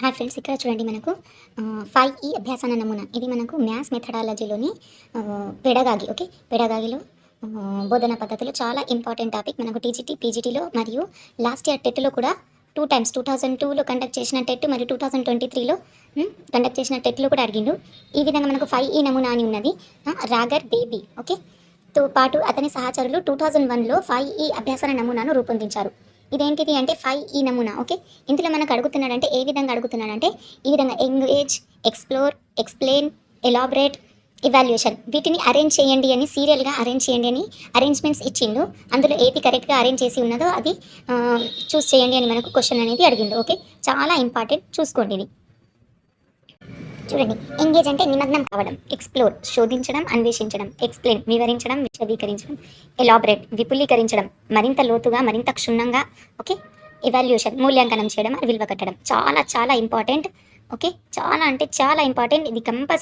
Hi friends, ఇక్కడ చూడండి మనకు 5E అభ్యాసన నమూనా. ఇది మనకు మ్యాథ్స్ మెథడాలజీలోని పెడగాగి. ఓకే, పెడగాగిలో బోధన పద్ధతులు చాలా ఇంపార్టెంట్ టాపిక్. మనకు టీజీటీ, పీజీటీలో మరియు లాస్ట్ ఇయర్ టెట్లో కూడా 2 టైమ్స్ 2002లో కండక్ట్ చేసిన టెట్ మరియు 2023లో కండక్ట్ చేసిన టెట్లో కూడా అడిగిండు. ఈ విధంగా మనకు 5E నమూనా అని ఉన్నది. రాగర్ బేబీ ఓకే తో పాటు అతని సహచరులు 2001లో 5E అభ్యాసన నమూనాను రూపొందించారు. ఇదేంటిది అంటే 5E నమూనా. ఓకే, ఇందులో మనకు అడుగుతున్నాడంటే ఏ విధంగా అడుగుతున్నాడంటే ఈ విధంగా engage, explore, explain, elaborate, evaluation వీటిని అరేంజ్ చేయండి అని, సీరియల్గా అరేంజ్ చేయండి అని అరేంజ్మెంట్స్ ఇచ్చిండు. అందులో ఏది కరెక్ట్గా అరేంజ్ చేసి ఉన్నదో అది చూస్ చేయండి అని మనకు క్వశ్చన్ అనేది అడిగిండు. ఓకే, చాలా ఇంపార్టెంట్, చూసుకోండి ఇది. చూడండి, ఎంగేజ్ అంటే నిమగ్నం కావడం, ఎక్స్ప్లోర్ శోధించడం, అన్వేషించడం, ఎక్స్ప్లెయిన్ వివరించడం, విశదీకరించడం, ఎలాబరేట్ విపులీకరించడం, మరింత లోతుగా, మరింత క్షుణ్ణంగా. ఓకే, ఎవాల్యుయేషన్ మూల్యాంకనం చేయడం, విలువ కట్టడం. చాలా చాలా ఇంపార్టెంట్. ఓకే, చాలా అంటే చాలా ఇంపార్టెంట్. ఇది కంపల్సరీ